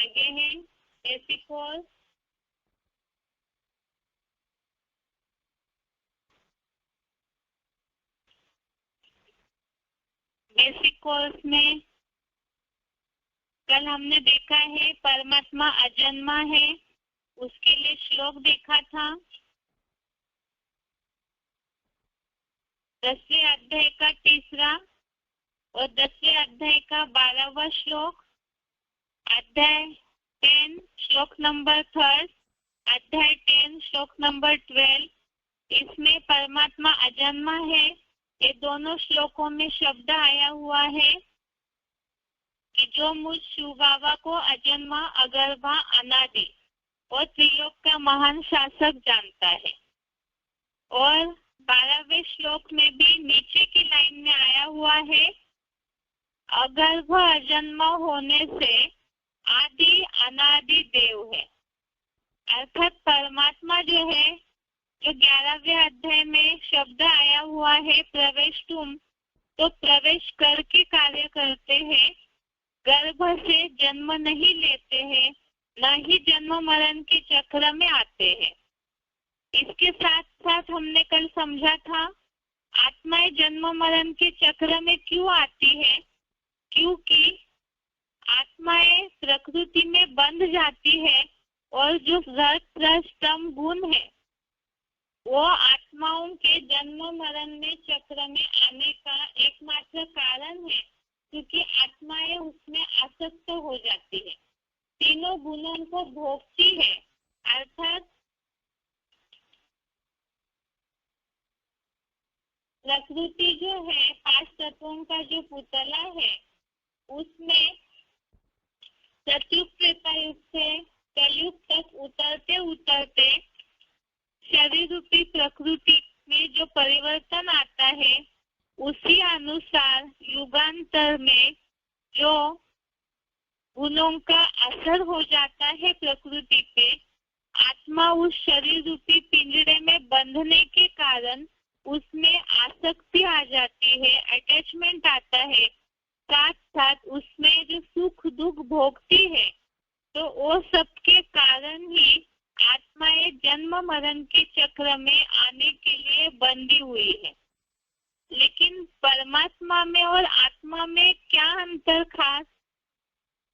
आगे है basic course. Basic course में कल हमने देखा है परमात्मा अजन्मा है, उसके लिए श्लोक देखा था। 10वें अध्याय का तीसरा और 10वें अध्याय का 12वां श्लोक, अध्याय 10 श्लोक नंबर 3, अध्याय 10 श्लोक नंबर 12, इसमें परमात्मा अजन्मा है। ये दोनों श्लोकों में शब्द आया हुआ है कि जो मुझ शिव बाबा को अजन्मा, अगर्भा, अनादि और त्रिलोक का महान शासक जानता है। और 12वें श्लोक में भी नीचे की लाइन में आया हुआ है, अगर्भ अजन्मा होने से आदि अनादि देव है। अर्थात परमात्मा जो है, जो 11वें अध्याय में शब्द आया हुआ है प्रवेश तुम, तो प्रवेश करके कार्य करते हैं, गर्भ से जन्म नहीं लेते हैं, न ही जन्म मरण के चक्र में आते हैं। इसके साथ साथ हमने कल समझा था आत्माएं जन्म मरण के चक्र में क्यों आती है, क्योंकि आत्माएं प्रकृति में बंध जाती है और जो रज रज तम गुण है वो आत्माओं के जन्म मरण में चक्र में आने का एकमात्र कारण है, क्योंकि आत्माएं उसमें आसक्त हो जाती है, तीनों गुणों को भोगती है। अर्थात प्रकृति जो है 5 तत्वों का जो पुतला है, उसमें सतयुग त्रेतायुग से कलयुग तक उतरते उतरते शरीर रूपी प्रकृति में जो परिवर्तन आता है, उसी अनुसार युगांतर में जो गुणों का असर हो जाता है प्रकृति पे, आत्मा उस शरीर रूपी पिंजरे में बंधने के कारण उसमें आसक्ति आ जाती है, अटैचमेंट आता है, साथ साथ उसमें जो सुख दुख भोगती है। तो वो सबके कारण ही आत्माएं जन्म मरण के चक्र में आने के लिए बंधी हुई है। लेकिन परमात्मा में और आत्मा में क्या अंतर खास?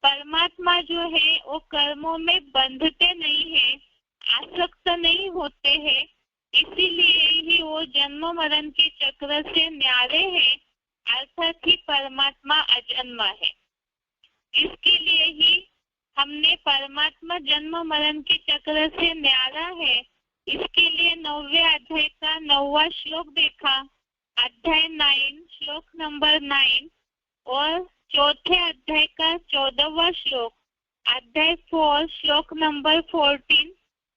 परमात्मा जो है वो कर्मों में बंधते नहीं है, आसक्त नहीं होते हैं, इसीलिए ही वो जन्म मरण के चक्र से न्यारे हैं, अर्थात ही परमात्मा अजन्मा है। इसके लिए ही हमने परमात्मा जन्म मरण के चक्र से न्यारा है, इसके लिए 9वें अध्याय का 9वां श्लोक देखा, अध्याय 9 श्लोक नंबर 9, और चौथे अध्याय का 14वां श्लोक, अध्याय 4 श्लोक नंबर 14,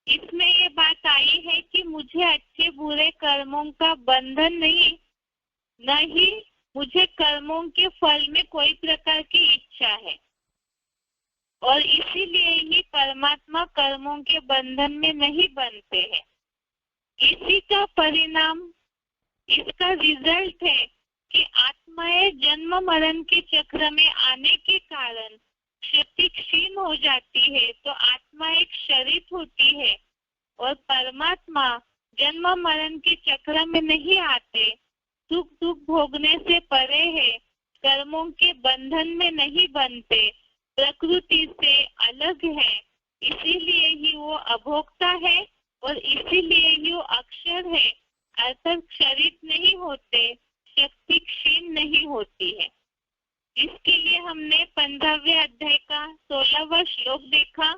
इसमें ये बात आई है कि मुझे अच्छे बुरे कर्मों का बंधन नहीं मुझे कर्मों के फल में कोई प्रकार की इच्छा है, और इसीलिए ही परमात्मा कर्मों के बंधन में नहीं बनते हैं। इसी का परिणाम, इसका रिजल्ट है कि आत्माएं जन्म मरण के चक्र में आने के कारण शक्ति क्षीण हो जाती है, तो आत्मा एक शरीर होती है, और परमात्मा जन्म मरण के चक्र में नहीं आते, सुख दुख भोगने से परे है, कर्मों के बंधन में नहीं बनते, प्रकृति से अलग है, इसीलिए ही वो अभोक्ता है और इसीलिए ही वो अक्षर है, अर्थात क्षरित नहीं होते, शक्ति क्षीण नहीं होती है। इसके लिए हमने 15वें अध्याय का 16वां श्लोक देखा,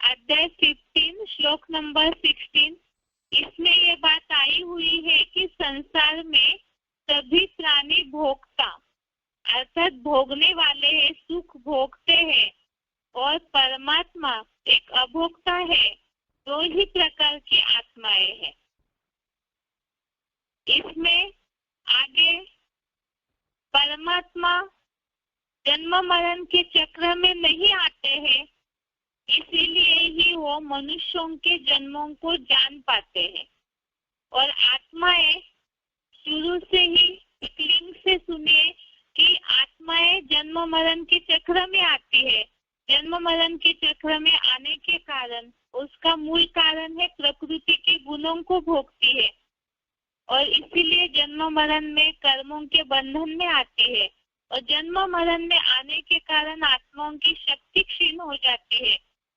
अध्याय 15 श्लोक नंबर 16, इसमें ये बात आई हुई है कि संसार में सभी प्राणी भोक्ता अर्थात भोगने वाले हैं, सुख भोगते हैं, और परमात्मा एक अभोक्ता है। दो ही प्रकार की आत्माएं हैं। इसमें आगे परमात्मा जन्म मरण के चक्र में नहीं आते हैं, इसीलिए ही वो मनुष्यों के जन्मों को जान पाते हैं, और आत्माएं शुरू से ही लिंग से सुनिए कि आत्माएं जन्म मरण के चक्र में आती है, जन्म मरण के चक्र में आने के कारण उसका मूल कारण है प्रकृति के गुणों को भोगती है और इसीलिए जन्म मरण में कर्मों के बंधन में आती है और जन्म मरण में आने के कारण आत्माओं की शक्ति क्षीण हो जाती है।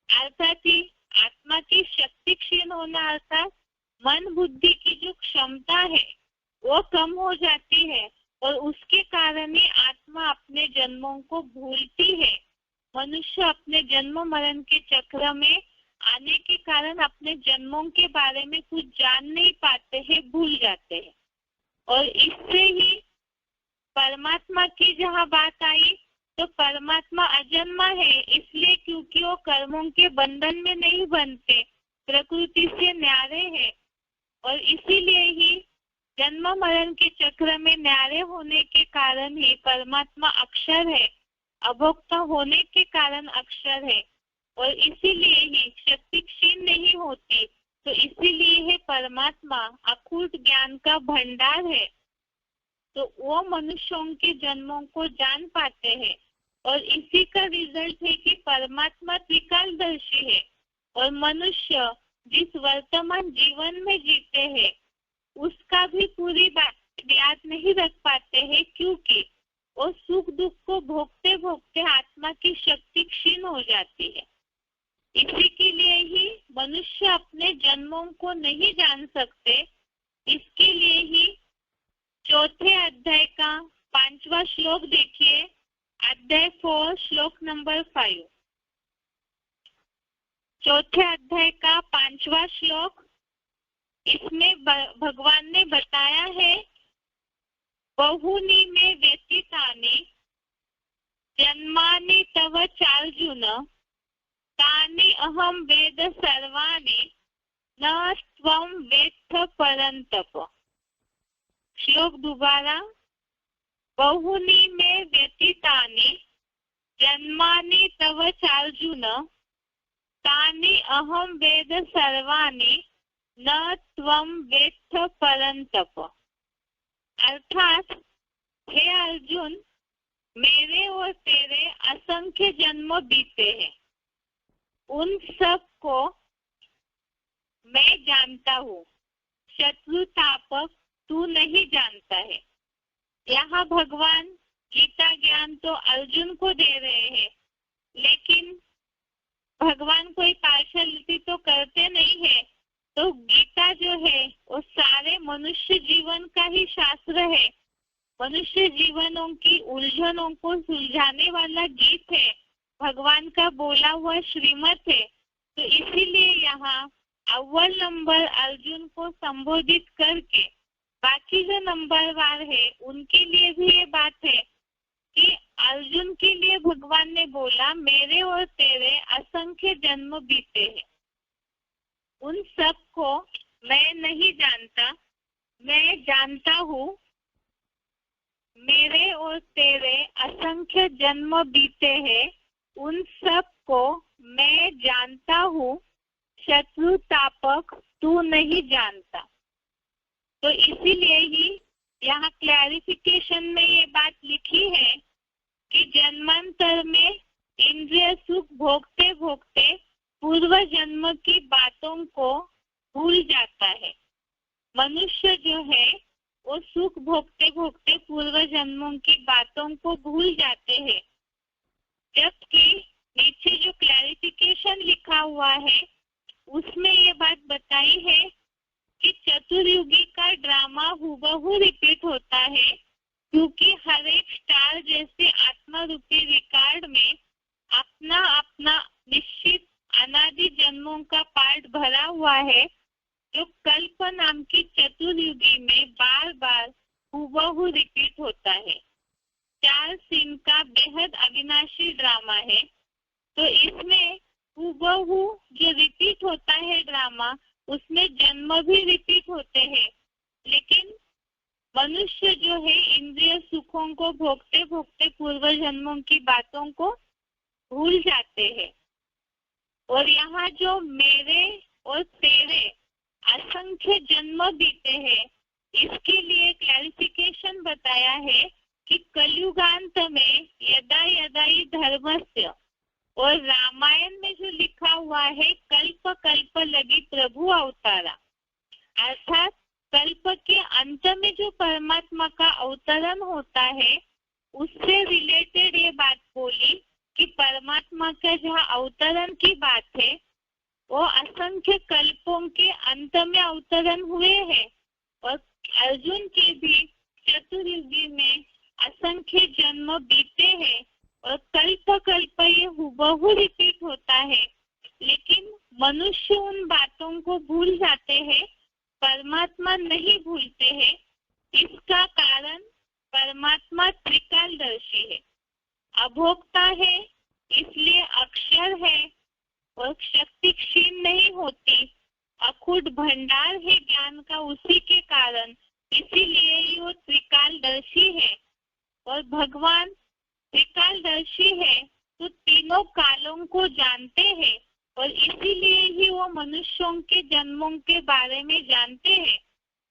अर्थात ही आत्मा की शक्ति क्षीण होना अर्थात मन बुद्धि की जो क्षमता है वो कम हो जाती है और उसके कारण ही आत्मा अपने जन्मों को भूलती है। मनुष्य अपने जन्म मरण के चक्र में आने के कारण अपने जन्मों के बारे में कुछ जान नहीं पाते हैं, भूल जाते हैं। और इससे ही परमात्मा की जहाँ बात आई तो परमात्मा अजन्मा है, इसलिए क्योंकि वो कर्मों के बंधन में नहीं बनते, प्रकृति से न्यारे है और इसीलिए ही जन्म मरण के चक्र में न्यारे होने के कारण ही परमात्मा अक्षर है, अभोक्ता होने के कारण अक्षर है और इसीलिए ही शक्ति क्षीण नहीं होती। तो इसीलिए है परमात्मा अखूट ज्ञान का भंडार है, तो वो मनुष्यों के जन्मों को जान पाते हैं और इसी का रिजल्ट है कि परमात्मा त्रिकालदर्शी है और मनुष्य जिस वर्तमान जीवन में जीते हैं उसका भी पूरी बात याद नहीं रख पाते हैं, क्योंकि वो सुख दुख को भोगते भोगते आत्मा की शक्ति क्षीण हो जाती है। इसी के लिए ही मनुष्य अपने जन्मों को नहीं जान सकते। इसके लिए ही चौथे अध्याय का 5वां श्लोक देखिए, अध्याय 4 श्लोक नंबर 5। चौथे अध्याय का 5वां श्लोक, इसमें भगवान ने बताया है बहुनी में व्यतीतानि जन्मानि तव चार्जुन तानि अहम वेद सर्वाणि न त्वं वेत्थ परन्तप। श्लोक दोबारा, बहुनी में व्यतीतानि जन्मानि तव चार्जुन तानि अहम वेद सर्वाणि न त्वं वेत्थ परन्तप। अर्थात हे अर्जुन, मेरे और तेरे असंख्य जन्म बीते हैं, उन सब को मैं जानता हूँ, शत्रुतापक तू नहीं जानता है। यहाँ भगवान गीता ज्ञान तो अर्जुन को दे रहे हैं, लेकिन भगवान कोई पार्शलिटी तो करते नहीं है। तो गीता जो है वो सारे मनुष्य जीवन का ही शास्त्र है, मनुष्य जीवनों की उलझनों को सुलझाने वाला गीत है, भगवान का बोला हुआ श्रीमत है। तो इसीलिए यहाँ अव्वल नंबर अर्जुन को संबोधित करके बाकी जो नंबरवार है उनके लिए भी ये बात है कि अर्जुन के लिए भगवान ने बोला मेरे और तेरे असंख्य जन्म बीते हैं, उन सब को मैं नहीं जानता, मैं जानता हूँ। मेरे और तेरे असंख्य जन्म बीते हैं, उन सब को मैं जानता हूँ, शत्रुतापक तू नहीं जानता। तो इसीलिए ही यहाँ क्लैरिफिकेशन में ये बात लिखी है कि जन्मांतर में इंद्रिय सुख भोगते भोगते पूर्व जन्म की बातों को भूल जाता है। मनुष्य जो है वो सुख भोगते भोगते पूर्व जन्मों की बातों को भूल जाते हैं, जबकि नीचे जो क्लैरिफिकेशन लिखा हुआ है उसमें ये बात बताई है कि चतुर्युगी का ड्रामा हुबहू रिपीट होता है, क्योंकि हर एक स्टार जैसे आत्मा रूपी रिकॉर्ड में अपना अपना निश्चित अनादि जन्मों का पार्ट भरा हुआ है, जो कल्प नाम की चतुर्युगी में बार बार हुबहू रिपीट होता है। 4 सीन का बेहद अविनाशी ड्रामा है। तो इसमें हुबहू जो रिपीट होता है ड्रामा, उसमें जन्म भी रिपीट होते हैं, लेकिन मनुष्य जो है इंद्रिय सुखों को भोगते भोगते पूर्व जन्मों की बातों को भूल जाते हैं। और यहाँ जो मेरे और तेरे असंख्य जन्म बीते हैं, इसके लिए क्लैरिफिकेशन बताया है कि कलयुगांत में यदा यदा ही धर्मस्य, और रामायण में जो लिखा हुआ है कल्प कल्प लगी प्रभु अवतारा, अर्थात कल्प के अंत में जो परमात्मा का अवतरण होता है उससे रिलेटेड ये बात बोली कि परमात्मा का जहाँ अवतरण की बात है वो असंख्य कल्पों के अंत में अवतरण हुए हैं और अर्जुन के भी चतुर्युगी में असंख्य जन्म बीते हैं और कल्प कल्प ये हुबहू रिपीट होता है, लेकिन मनुष्य उन बातों को भूल जाते हैं, परमात्मा नहीं भूलते हैं। इसका कारण परमात्मा त्रिकालदर्शी है, अभोक्ता है, इसलिए अक्षर है और शक्ति क्षीण नहीं होती, अखुट भंडार है ज्ञान का उसी के कारण, इसीलिए ही वो त्रिकालदर्शी है। और भगवान त्रिकालदर्शी है तो तीनों कालों को जानते हैं और इसीलिए ही वो मनुष्यों के जन्मों के बारे में जानते हैं,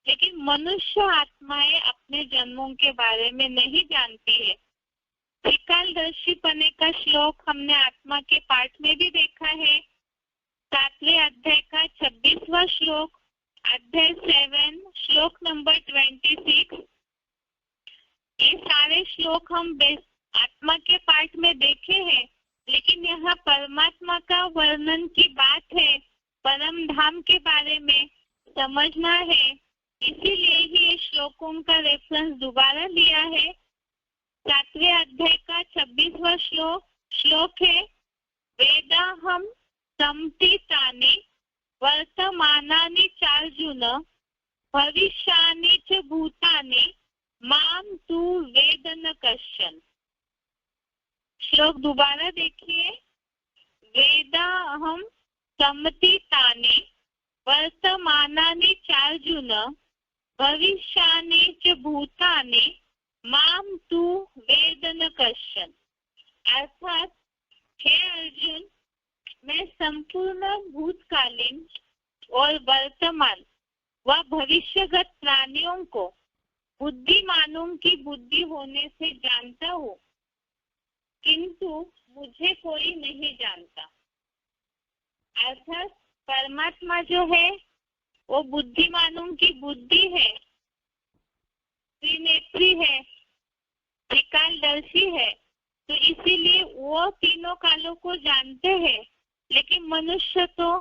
लेकिन मनुष्य आत्माएं अपने जन्मों के बारे में नहीं जानती है। त्रिकालदर्शी पने का श्लोक हमने आत्मा के पाठ में भी देखा है, 7वें अध्याय का 26वां श्लोक, अध्याय 7 श्लोक नंबर 26। ये सारे श्लोक हम आत्मा के पाठ में देखे हैं, लेकिन यहाँ परमात्मा का वर्णन की बात है, परम धाम के बारे में समझना है, इसीलिए ही ये श्लोकों का रेफरेंस दोबारा लिया है। 7वें अध्याय का 26वां श्लोक है, वेदाहम सम्तितानि वर्तमानानि चार्जुन भविष्यानि च भूतानि माम तू वेद न कश्चन। श्लोक दोबारा देखिए, वेदाहम सम्तितानि वर्तमानानि चार्जुन भविष्यानि च भूतानि माम तू वेद न कश्चन। अर्थात हे अर्जुन, मैं संपूर्ण भूतकालीन और वर्तमान व भविष्यगत प्राणियों को बुद्धिमानों की बुद्धि होने से जानता हूँ, किंतु मुझे कोई नहीं जानता। अर्थात परमात्मा जो है वो बुद्धिमानों की बुद्धि है, त्रिनेत्री है, त्रिकालदर्शी है, तो इसीलिए वो तीनों कालों को जानते हैं, लेकिन मनुष्य तो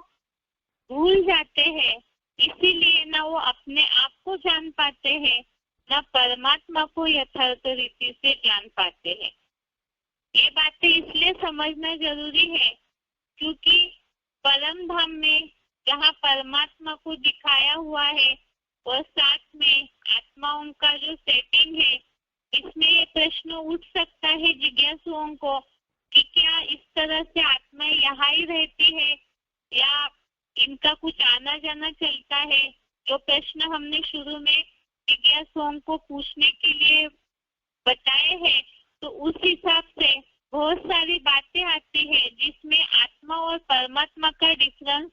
भूल जाते हैं, इसीलिए ना वो अपने आप को जान पाते हैं ना परमात्मा को यथार्थ रीति से जान पाते हैं। ये बातें इसलिए समझना जरूरी है क्योंकि परम धाम में जहाँ परमात्मा को दिखाया हुआ है और साथ में आत्माओं का जो सेटिंग है, इसमें ये प्रश्न उठ सकता है जिज्ञासुओं को कि क्या इस तरह से आत्माएं यहाँ ही रहती है या इनका कुछ आना जाना चलता है। जो प्रश्न हमने शुरू में जिज्ञासुओं को पूछने के लिए बताए हैं, तो उस हिसाब से बहुत सारी बातें आती है जिसमें आत्मा और परमात्मा का डिफरेंस,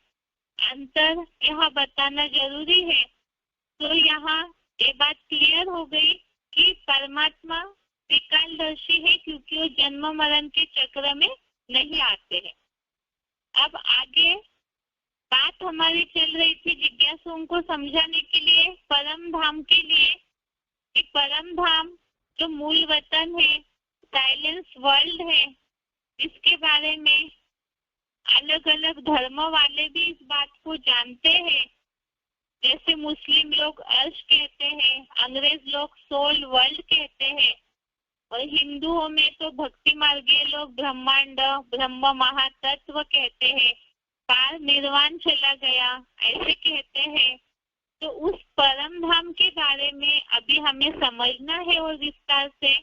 अंतर यहाँ बताना जरूरी है। तो यहाँ ये बात क्लियर हो गई कि परमात्मा त्रिकालदर्शी है क्योंकि वो जन्म मरण के चक्र में नहीं आते हैं। अब आगे बात हमारी चल रही थी जिज्ञासुओं को समझाने के लिए परम धाम के लिए, कि परम धाम जो मूल वतन है, साइलेंस वर्ल्ड है, इसके बारे में अलग अलग धर्म वाले भी इस बात को जानते हैं। जैसे मुस्लिम लोग अर्श कहते हैं, अंग्रेज लोग सोल वर्ल्ड कहते हैं और हिंदुओं में तो भक्ति मार्गीय लोग ब्रह्मांड, ब्रह्म महातत्व कहते हैं, पार निर्वाण चला गया ऐसे कहते हैं। तो उस परम धाम के बारे में अभी हमें समझना है और विस्तार से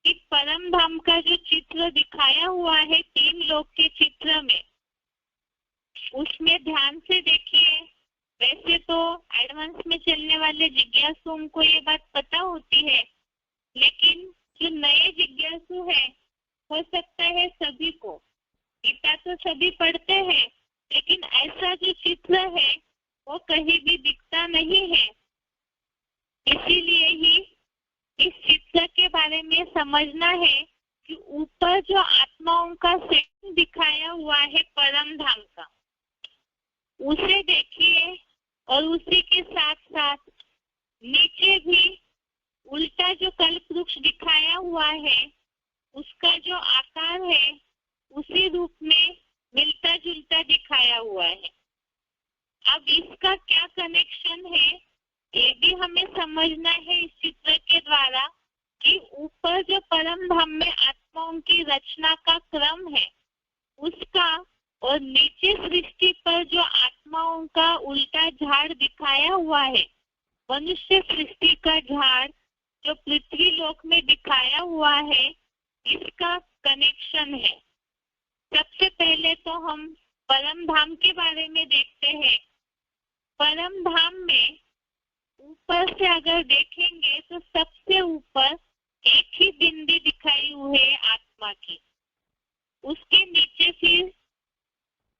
कि परम धाम का जो चित्र दिखाया हुआ है 3 लोक के चित्र में, उसमें ध्यान से देखिए। वैसे तो एडवांस में चलने वाले जिज्ञासुओं को ये बात पता होती है, लेकिन जो नए जिज्ञासु है, हो सकता है सभी को, गीता तो सभी पढ़ते हैं, लेकिन ऐसा जो चित्र है वो कहीं भी दिखता नहीं है। इसीलिए ही इस चित्र के बारे में समझना है कि ऊपर जो आत्माओं का सेटिंग दिखाया हुआ है परम धाम का, उसे देखिए। और उसी के साथ साथ नीचे भी उल्टा जो कल्प वृक्ष दिखाया हुआ है, उसका जो आकार है उसी रूप में मिलता जुलता दिखाया हुआ है। अब इसका क्या कनेक्शन है ये भी हमें समझना है इस चित्र के द्वारा, कि ऊपर जो परम धाम में आत्माओं की रचना का क्रम है उसका, और नीचे सृष्टि पर जो आत्माओं का उल्टा झाड़ दिखाया हुआ है, मनुष्य सृष्टि का झाड़ जो पृथ्वी लोक में दिखाया हुआ है, इसका कनेक्शन है। सबसे पहले तो हम परम धाम के बारे में देखते हैं। परम धाम में ऊपर से अगर देखेंगे तो सबसे ऊपर एक ही बिंदी दिखाई हुई है आत्मा की, उसके नीचे फिर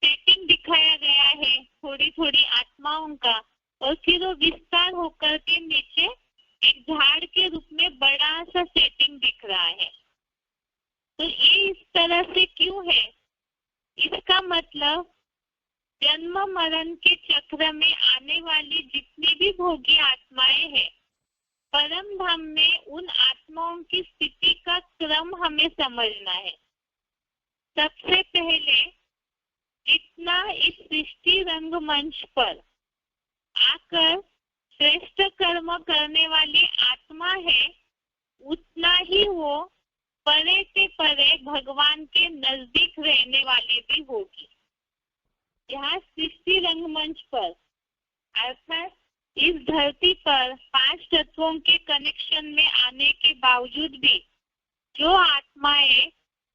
सेटिंग दिखाया गया है थोड़ी थोड़ी आत्माओं का, और फिर वो विस्तार होकर के नीचे एक झाड़ के रूप में बड़ा सा सेटिंग दिख रहा है। तो ये इस तरह से क्यों है? इसका मतलब जन्म मरण के चक्र में आने वाली जितनी भी भोगी आत्माएं हैं, परम धाम में उन आत्माओं की स्थिति का क्रम हमें समझना है। सबसे पहले जितना इस सृष्टि रंगमंच पर आकर श्रेष्ठ कर्म करने वाली आत्मा है, उतना ही वो परे से परे भगवान के नजदीक रहने वाली भी होगी। यहाँ सृष्टि रंगमंच पर अर्थात इस धरती पर 5 तत्वों के कनेक्शन में आने के बावजूद भी जो आत्माएं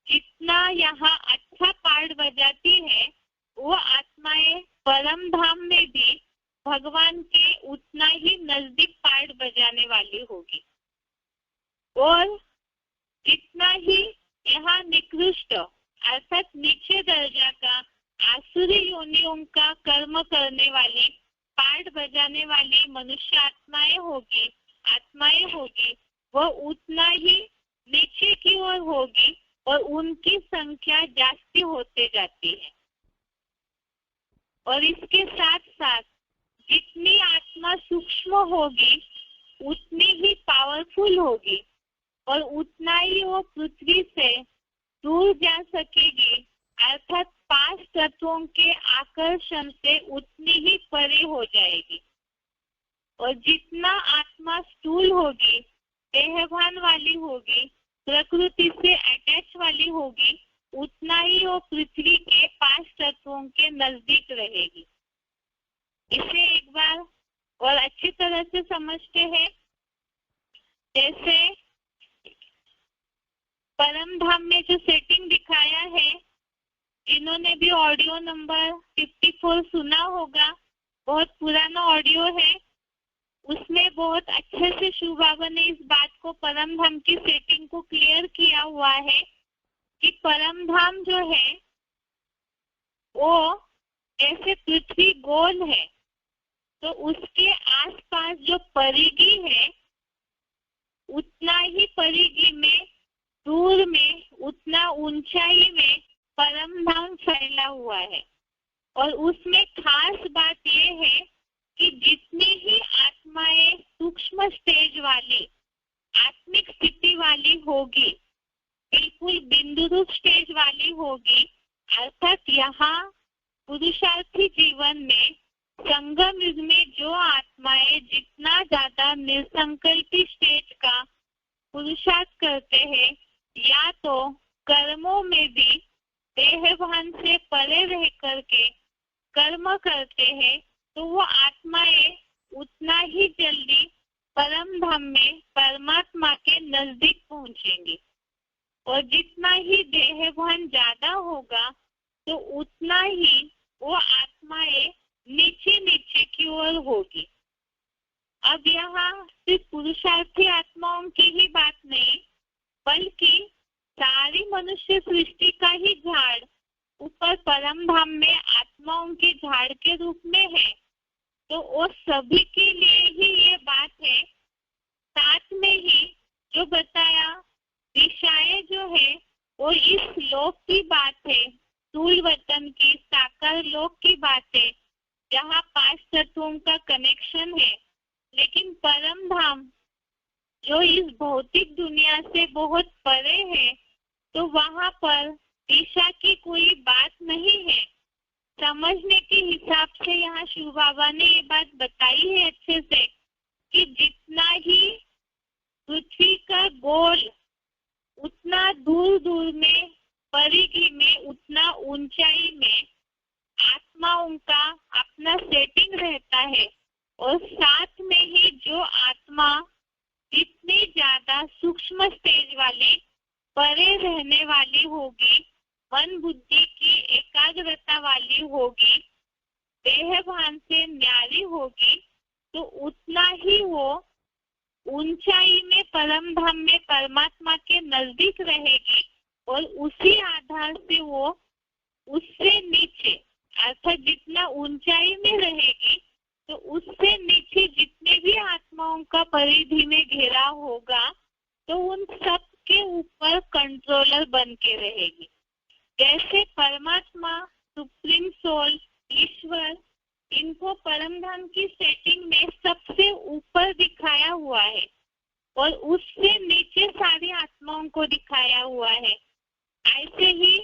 जितना यहाँ अच्छा पार्ट बजाती है, वो आत्माएं परम धाम में भी भगवान के उतना ही नजदीक पार्ट बजाने वाली होगी। और जितना ही यहाँ निकृष्ट अर्थात नीचे दर्जा का आसुरी योनियों का कर्म करने वाली पार्ट बजाने वाली मनुष्य आत्माएं होगी, वह उतना ही नीचे की ओर होगी और उनकी संख्या जास्ती होते जाती है। और इसके साथ साथ जितनी आत्मा सूक्ष्म होगी उतनी ही पावरफुल होगी और उतना ही वो पृथ्वी से दूर जा सकेगी, अर्थात 5 तत्वों के आकर्षण से उतनी ही परे हो जाएगी। और जितना आत्मा स्थूल होगी, देहभान वाली होगी, प्रकृति से अटैच वाली होगी, उतना ही वो पृथ्वी के 5 तत्वों के नजदीक रहेगी। इसे एक बार और अच्छी तरह से समझते हैं। जैसे परम धाम में जो सेटिंग दिखाया है, जिन्होंने भी ऑडियो नंबर 54 सुना होगा, बहुत पुराना ऑडियो है, उसमें बहुत अच्छे से शिव बाबा ने इस बात को परम धाम की सेटिंग को क्लियर किया हुआ है कि परम धाम जो है वो जैसे पृथ्वी गोल है, तो उसके आसपास जो परिधि है उतना ही परिधि में दूर में उतना ऊंचाई में परम धाम फैला हुआ है। और उसमें खास बात यह है कि जितनी ही आत्माएं सूक्ष्म स्टेज वाली आत्मिक स्थिति वाली होगी, बिल्कुल बिंदु रूप स्टेज वाली होगी, अर्थात यहाँ पुरुषार्थी जीवन में संगम युग में जो आत्माएं जितना ज्यादा निसंकल्पी स्टेज का पुरुषार्थ करते हैं, या तो कर्मों में भी देहभान से परे रह करके कर्म करते हैं, तो वो आत्माएं उतना ही जल्दी परम धाम में परमात्मा के नजदीक पहुंचेंगी। और जितना ही देहभान ज्यादा होगा तो उतना ही वो आत्माएं नीचे नीचे की ओर होगी। अब यहाँ सिर्फ पुरुषार्थी आत्माओं की ही बात नहीं, बल्कि सारी मनुष्य सृष्टि का ही झाड़ ऊपर परम धाम में आत्माओं के झाड़ के रूप में है, तो वो सभी के लिए ही ये बात है। साथ में ही जो बताया दिशाएं जो है वो इस लोक की बात है, धूल वतन की साकार लोक की बात है, जहाँ 5 तत्वों का कनेक्शन है। लेकिन परम धाम जो इस भौतिक दुनिया से बहुत परे है, तो वहाँ पर दिशा की कोई बात नहीं है। समझने के हिसाब से यहाँ शिव बाबा ने ये बात बताई है अच्छे से कि जितना ही पृथ्वी का गोल उतना दूर दूर में, परिधि में, उतना ऊंचाई में आत्माओं का अपना सेटिंग रहता है। और साथ में ही जो आत्मा जितनी ज्यादा सूक्ष्म स्टेज वाली, परे रहने वाली होगी, मन बुद्धि की एकाग्रता वाली होगी, देह भान से न्यारी होगी, तो उतना ही वो ऊंचाई में परम धाम में परमात्मा के नजदीक रहेगी। और उसी आधार से वो उससे नीचे, अर्थात जितना ऊंचाई में रहेगी, तो उससे नीचे जितने भी आत्माओं का परिधि में घेराव होगा, तो उन सब के ऊपर कंट्रोलर बन के रहेगी। जैसे परमात्मा, सुप्रीम सोल, ईश्वर, इनको परम धाम की सेटिंग में सबसे ऊपर दिखाया हुआ है और उससे नीचे सारी आत्माओं को दिखाया हुआ है। ऐसे ही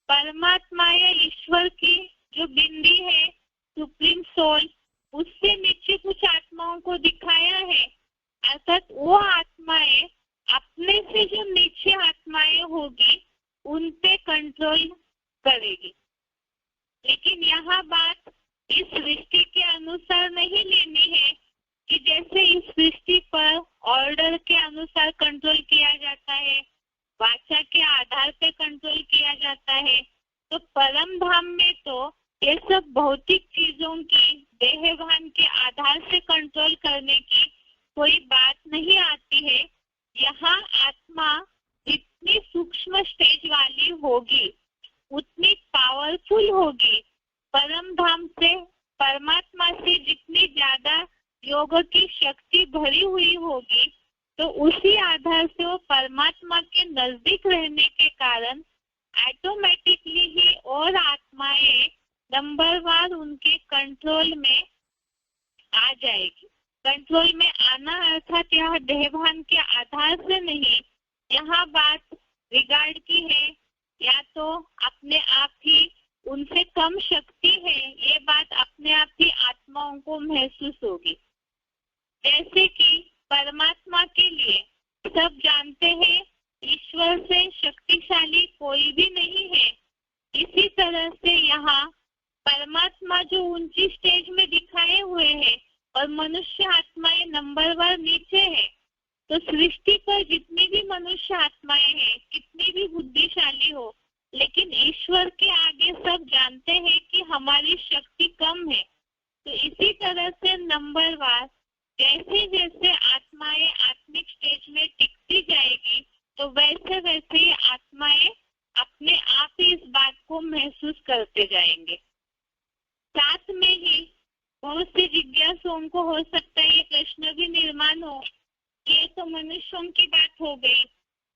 परमात्मा या ईश्वर की जो बिंदी है, सुप्रीम सोल, उससे नीचे कुछ आत्माओं को दिखाया है। अर्थात वो आत्माएं अपने से जो नीचे आत्माएं होगी उन पे कंट्रोल करेगी। लेकिन यहाँ बात इस सृष्टि के अनुसार नहीं लेनी है कि जैसे इस सृष्टि पर ऑर्डर के अनुसार कंट्रोल किया जाता है, वाचा के आधार पे कंट्रोल किया जाता है। तो परम धाम में तो ये सब भौतिक चीजों की देहभान के आधार से कंट्रोल करने की कोई बात नहीं आती है। यहाँ आत्मा जितनी सूक्ष्म स्टेज वाली होगी उतनी पावरफुल होगी। परम धाम से, परमात्मा से जितनी ज्यादा योग की शक्ति भरी हुई होगी, तो उसी आधार से वो परमात्मा के नजदीक रहने के कारण ऑटोमेटिकली ही और आत्माएं नंबरवार उनके कंट्रोल में आ जाएगी। कंट्रोल में आना अर्थात यह देहभान के आधार से नहीं, यहाँ बात रिगार्ड की है या तो अपने आप ही उनसे कम शक्ति है, ये बात अपने आप ही आत्माओं को महसूस होगी। जैसे कि परमात्मा के लिए सब जानते हैं ईश्वर से शक्तिशाली कोई भी नहीं है, इसी तरह से यहाँ परमात्मा जो ऊंची स्टेज में दिखाए हुए हैं और मनुष्य आत्माएं नंबरवार नीचे है, तो सृष्टि पर जितनी भी मनुष्य आत्माएं हैं, कितनी भी बुद्धिशाली हो, लेकिन ईश्वर के आगे सब जानते हैं कि हमारी शक्ति कम है। तो इसी तरह से नंबरवार जैसे जैसे आत्माएं आत्मिक स्टेज में टिकती जाएगी, तो वैसे वैसे ही आत्माएं अपने आप ही इस बात को महसूस करते जाएंगे। साथ में ही बहुत से जिज्ञासुओं को हो सकता है ये प्रश्न भी निर्माण हो, ये तो मनुष्यों की बात हो गई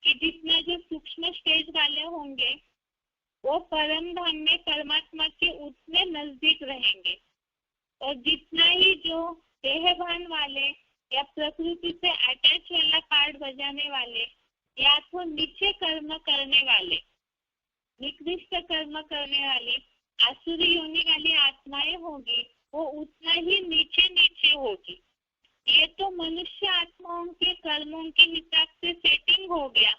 कि जितना जो सूक्ष्म स्टेज वाले होंगे वो परम धाम में परमात्मा के उतने नजदीक रहेंगे, और जितना ही जो देहभान वाले या प्रकृति से अटैच वाला पार्ट बजाने वाले या तो नीचे कर्म करने वाले, निकृष्ट कर्म करने वाली आसुरी योनि वाली आत्माएं होगी, वो उतना ही नीचे नीचे होगी। ये तो मनुष्य आत्माओं के कर्मों के हिसाब से सेटिंग हो गया।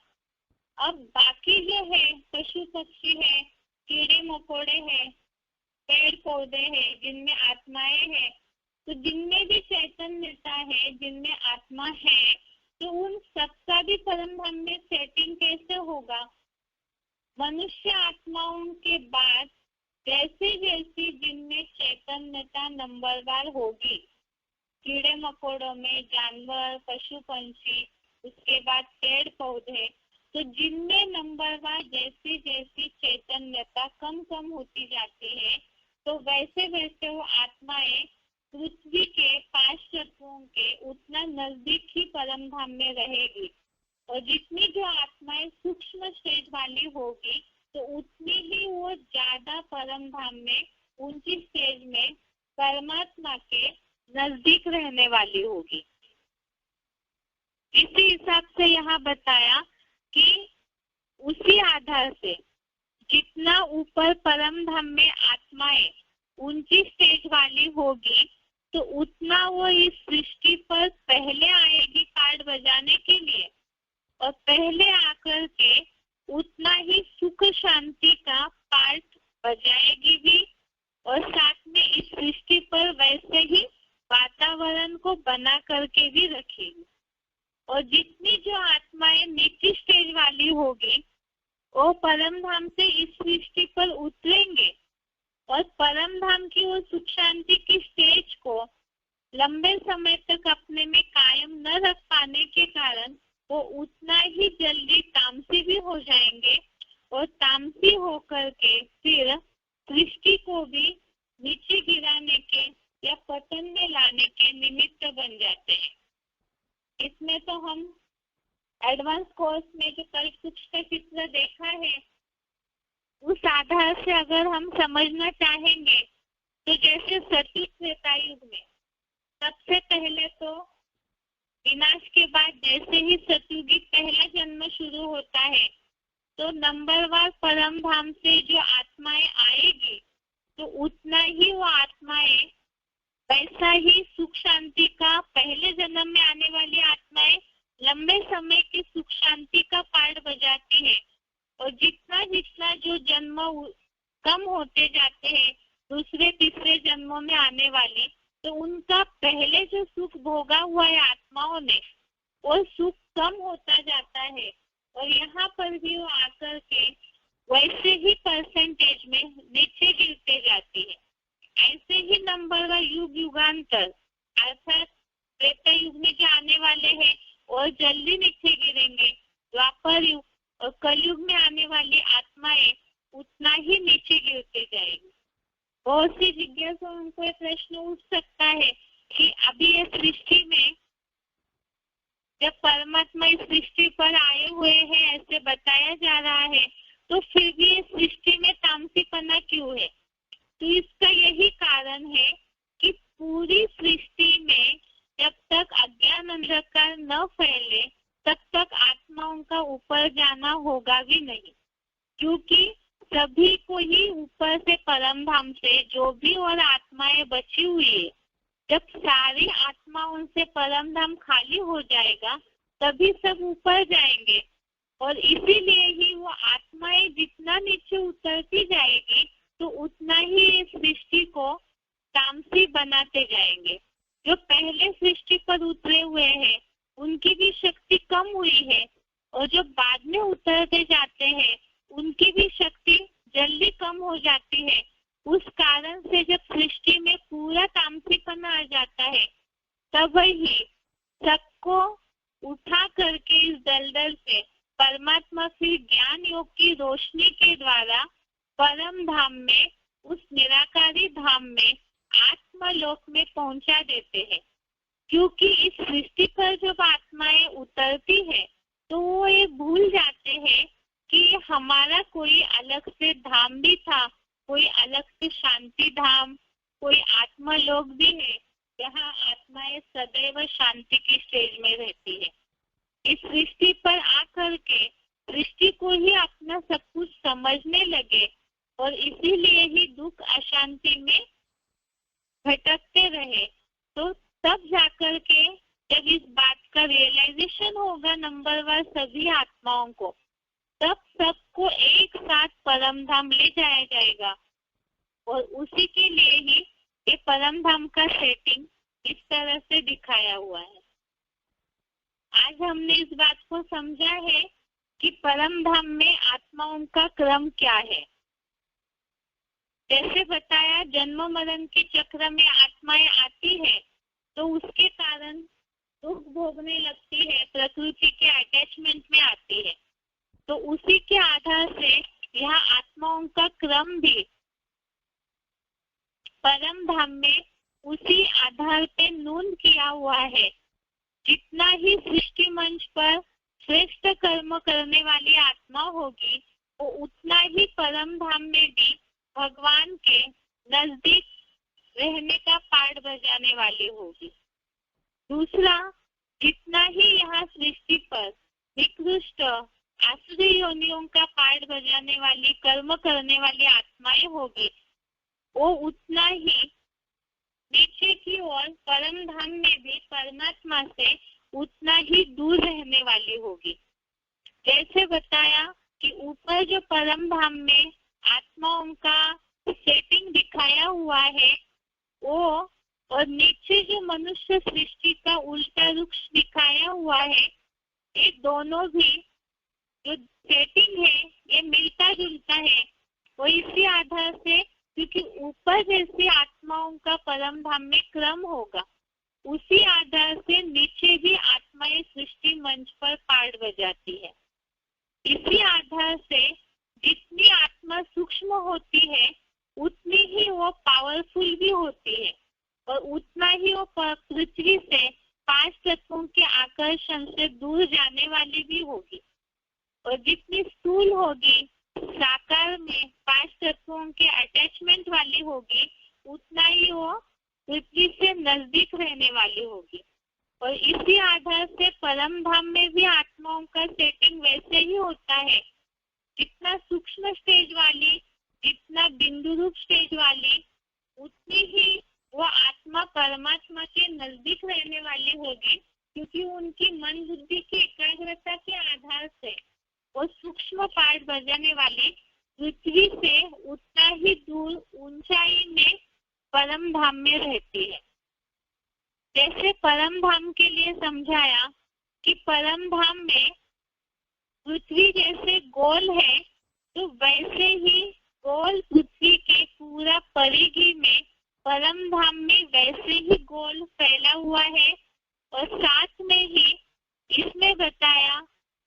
अब बाकी जो है पशु पक्षी है, कीड़े मकोड़े है, पेड़ पौधे हैं जिनमें आत्माएं हैं, तो जिनमें भी चैतन्यता है, जिनमें आत्मा है, तो उन सबका भी परम धाम में सेटिंग कैसे होगा? मनुष्य आत्माओं के बाद जैसे जैसे जिनमें चैतन्यता नंबरवार होगी, कीड़े मकोड़ों में, जानवर, पशु पंछी, उसके बाद पेड़ पौधे, तो जिनमें नंबरवार जैसी जैसी चैतन्यता कम कम होती जाती है, तो वैसे वैसे वो आत्माएं पृथ्वी के 5 तत्वों के उतना नजदीक ही परम धाम में रहेगी। और जितनी जो आत्माएं सूक्ष्म स्टेज वाली होगी, तो उतनी ही वो ज्यादा परम धाम में ऊंची स्टेज में परमात्मा के नजदीक रहने वाली होगी। इसी हिसाब से यहाँ बताया कि उसी आधार से जितना ऊपर परम धाम में आत्माएं ऊंची स्टेज वाली होगी तो उतना वो इस सृष्टि पर पहले आएगी कार्ड बजाने के लिए, और पहले आकर के उतना ही सुख शांति का पार्ट बजाएगी भी, और साथ में इस सृष्टि पर वैसे ही वातावरण को बना करके भी रखेगी। और जितनी जो आत्माएं नीची स्टेज वाली होगी वो परम धाम से इस सृष्टि पर उतरेंगे, और परम धाम की वो सुख शांति की स्टेज को लंबे समय तक अपने में कायम न रख पाने के कारण वो उतना ही जल्दी तामसी भी हो जाएंगे, और तामसी होकर के फिर सृष्टि को भी नीचे गिराने के या पतन में लाने के निमित्त बन जाते हैं। इसमें तो हम एडवांस कोर्स में जो कल्पवृक्ष का चित्र देखा है उस आधार से अगर हम समझना चाहेंगे तो जैसे सतयुग त्रेता युग में सबसे पहले तो विनाश के बाद जैसे ही सतयुगी पहला जन्म शुरू होता है तो नंबरवार परम धाम से जो आत्माएं आएगी तो उतना ही वो आत्माएं वैसा ही सुख शांति का पहले जन्म में आने वाली आत्माएं लंबे समय की सुख शांति का पार्ट बजाती है, और जितना जितना जो जन्म कम होते जाते हैं दूसरे तीसरे जन्मों में आने वाली, तो उनका पहले जो सुख भोगा हुआ है आत्माओं ने वो सुख कम होता जाता है, और यहाँ पर भी वो आकर के वैसे ही परसेंटेज में नीचे गिरते जाती है। ऐसे ही नंबर व युग युगांतर अर्थात त्रेता युग में जो आने वाले हैं और जल्दी नीचे गिरेंगे, द्वापर युग और कलयुग में आने वाली आत्माएं उतना ही नीचे गिरते जाएगी। बहुत सी जिज्ञासुओं को प्रश्न उठ सकता है कि अभी ये सृष्टि में जब परमात्मा इस सृष्टि पर आए हुए हैं ऐसे बताया जा रहा है तो फिर भी इस सृष्टि में तामसीपना क्यों है? तो इसका यही कारण है कि पूरी सृष्टि में जब तक अज्ञान अंधकार न फैले तब तक आत्माओं का ऊपर जाना होगा भी नहीं, क्योंकि सभी को ही ऊपर से परम धाम से जो भी और आत्माएं बची हुई है, जब सारी आत्माओं से परम धाम खाली हो जाएगा तभी सब ऊपर जाएंगे, और इसीलिए ही वो आत्माएं जितना नीचे उतरती जाएगी तो उतना ही इस सृष्टि को तामसी बनाते जाएंगे। जो पहले सृष्टि पर उतरे हुए हैं उनकी भी शक्ति कम हुई है, और जो बाद में उतरते जाते हैं उनकी भी शक्ति जल्दी कम हो जाती है। उस कारण से जब सृष्टि में पूरा तामसीपना आ जाता है तब ही सबको उठा करके इस दलदल से परमात्मा फिर ज्ञान योग की रोशनी के द्वारा परम धाम में उस निराकारी धाम में आत्मलोक में पहुंचा देते हैं। क्योंकि इस सृष्टि पर जब आत्माएं उतरती है तो वो ये भूल जाते हैं कि हमारा कोई अलग से धाम भी था, कोई अलग से शांति धाम, कोई आत्मलोक भी है जहाँ आत्माएं सदैव शांति की स्टेज में रहती है। इस सृष्टि पर आकर के सृष्टि को ही अपना सब कुछ समझने लगे और इसीलिए ही दुख अशांति में भटकते रहे, तो तब जाकर के जब इस बात का रियलाइजेशन होगा नंबरवार सभी आत्माओं को, तब सबको एक साथ परम धाम ले जाया जाएगा। और उसी के लिए ही ये परम धाम का सेटिंग इस तरह से दिखाया हुआ है। आज हमने इस बात को समझा है कि परम धाम में आत्माओं का क्रम क्या है। जैसे बताया जन्म मरण के चक्र में आत्माएं आती है तो उसके कारण दुख भोगने लगती है, प्रकृति के अटैचमेंट में आती है, तो उसी के आधार से यहाँ आत्माओं का क्रम भी परम धाम में उसी आधार पे नोंद किया हुआ है। जितना ही सृष्टि मंच पर श्रेष्ठ कर्म करने वाली आत्मा होगी वो उतना ही परम धाम में भी भगवान के नजदीक रहने का पाठ बजाने वाली होगी। दूसरा, जितना ही यहाँ सृष्टि पर निकृष्ट आसुरी योनियों का पाठ बजाने वाली, कर्म करने वाली आत्माएं होगी, वो उतना ही नीचे की ओर परम धाम में भी परमात्मा से उतना ही दूर रहने वाली होगी। जैसे बताया कि ऊपर जो परम धाम में आत्माओं का सेटिंग दिखाया हुआ है वो, और नीचे जो मनुष्य सृष्टि का उल्टा रुख दिखाया हुआ है, ये दोनों भी जो सेटिंग है ये मिलता जुलता है। वो इसी आधार से, क्योंकि ऊपर जैसे आत्माओं का परम धाम में क्रम होगा, उसी आधार से नीचे भी आत्माएं सृष्टि मंच पर पाठ बजाती है। इसी आधार से जितनी आत्मा सूक्ष्म होती है उतनी ही वो पावरफुल भी होती है, और उतना ही वो पृथ्वी से 5 तत्वों के आकर्षण से दूर जाने वाली भी होगी। और जितनी स्थूल होगी, साकार में 5 तत्वों के अटैचमेंट वाली होगी, उतना ही वो पृथ्वी से नजदीक रहने वाली होगी। और इसी आधार से परम धाम में भी आत्माओं का सेटिंग वैसे ही होता है। जितना सूक्ष्म स्टेज वाली, जितना बिंदु रूप स्टेज वाली, उतनी ही वो आत्मा परमात्मा के नजदीक रहने वाली होगी, क्योंकि उनकी मन बुद्धि की एकाग्रता के आधार से वो सूक्ष्म पाठ बजाने वाली पृथ्वी से उतना ही दूर ऊंचाई में परम धाम में रहती है। जैसे परम धाम के लिए समझाया कि परम धाम में पृथ्वी जैसे गोल है, तो वैसे ही गोल पृथ्वी के पूरा परिधि में परम धाम में वैसे ही गोल फैला हुआ है। और साथ में ही इसमें बताया,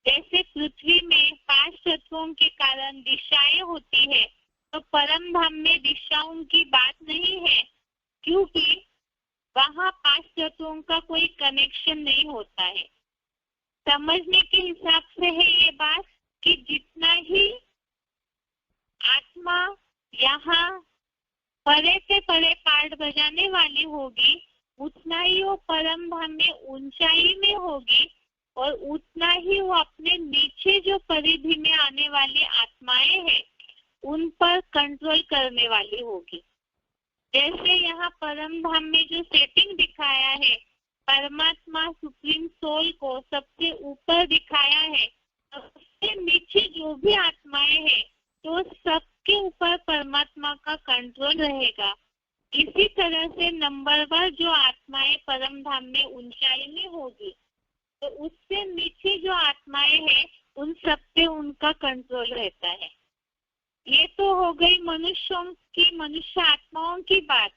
जैसे पृथ्वी में 5 तत्वों के कारण दिशाएं होती है, तो परम धाम में दिशाओं की बात नहीं है, क्योंकि वहाँ 5 तत्वों का कोई कनेक्शन नहीं होता है। समझने के हिसाब से है ये बात कि जितना ही आत्मा यहाँ परे से परे पाठ बजाने वाली होगी, उतना ही वो परम धाम में ऊंचाई में होगी, और उतना ही वो अपने नीचे जो परिधि में आने वाली आत्माएं हैं उन पर कंट्रोल करने वाली होगी। जैसे यहाँ परम धाम में जो सेटिंग दिखाया है, परमात्मा सुप्रीम सोल को सबसे ऊपर दिखाया है, उससे नीचे जो भी आत्माएं हैं तो सबके ऊपर परमात्मा का कंट्रोल रहेगा। इसी तरह से नंबरवार जो आत्माएं परम धाम में ऊंचाई में होगी, तो उससे नीचे जो आत्माएं हैं उन सब पे उनका कंट्रोल रहता है। ये तो हो गई मनुष्यों की, मनुष्य आत्माओं की बात।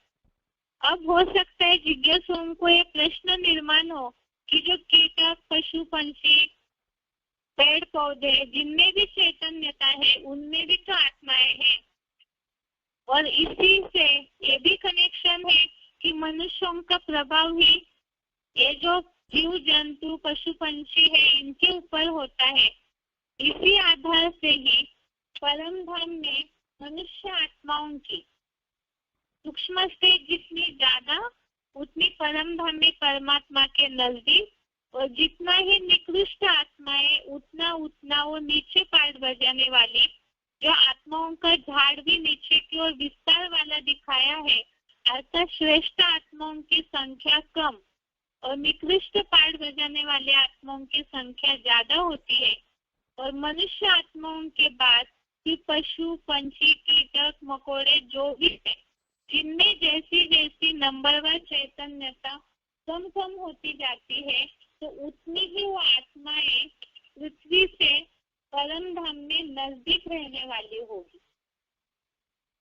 अब हो सकता है जिज्ञासुओं को ये प्रश्न निर्माण हो कि जो कीटक, पशु, पंछी, पेड़ पौधे जिनमें भी चैतन्यता है, उनमें भी तो आत्माएं हैं। और इसी से ये भी कनेक्शन है कि मनुष्यों का प्रभाव ही ये जो जीव जंतु, पशु पंछी है, इनके ऊपर होता है। इसी आधार से ही परम धाम में मनुष्य आत्माओं की सूक्ष्म स्टेज जितनी ज्यादा, उतनी परम धाम में परमात्मा के नजदीक, और जितना ही निकृष्ट आत्माएं उतना वो नीचे पाठ बजाने वाली, जो आत्माओं का झाड़ भी नीचे की ओर विस्तार वाला दिखाया है, अर्थात श्रेष्ठ आत्माओं की संख्या कम और निकृष्ट पाठ बजाने वाले आत्माओं की संख्या ज्यादा होती है। और मनुष्य आत्माओं के बाद कि पशु, पंछी, कीटक, मकोड़े जो भी है, जिनमें जैसी जैसी नंबरवार चैतन्यता कम कम होती जाती है, तो उतनी ही वो आत्माएं पृथ्वी से परम धाम में नजदीक रहने वाली होगी।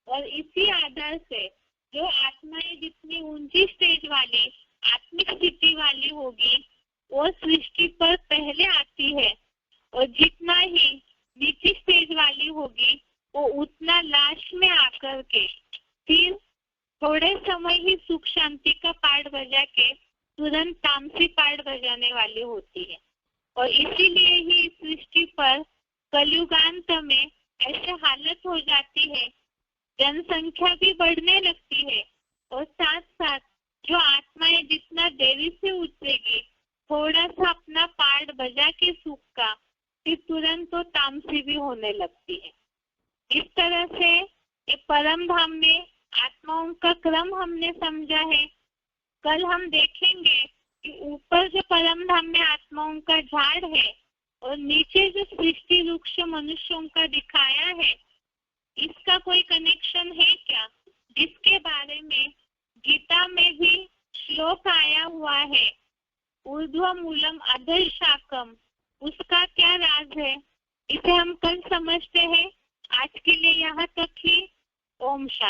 और इसी आधार से जो आत्माएं जितनी ऊंची स्टेज वाली, आत्मिक स्थिति वाली होगी, वो सृष्टि पर पहले आती है, और जितना ही नीची स्टेज वाली होगी वो उतना लास्ट में आकर के फिर थोड़े समय ही सुख शांति का पाठ बजा के तुरंत तामसी पाठ बजाने वाली होती है। और इसीलिए ही सृष्टि पर कलयुगांत में से हालत हो जाती है, जनसंख्या भी बढ़ने लगती है और साथ साथ जो आत्माएं जितना देरी से उतरेगी, थोड़ा सा अपना पार्ट बजा के सुख का, फिर तुरंत तो तामसी भी होने लगती है। इस तरह से ये परम धाम में आत्माओं का क्रम हमने समझा है। कल हम देखेंगे कि ऊपर जो परम धाम में आत्माओं का झाड़ है और नीचे जो सृष्टि वृक्ष मनुष्यों का दिखाया है, इसका कोई कनेक्शन है क्या, जिसके बारे में गीता में भी श्लोक आया हुआ है, ऊर्ध्व मूलम अधः शाखम, उसका क्या राज है, इसे हम कल समझते हैं। आज के लिए यहाँ तक ही। ओम शांति।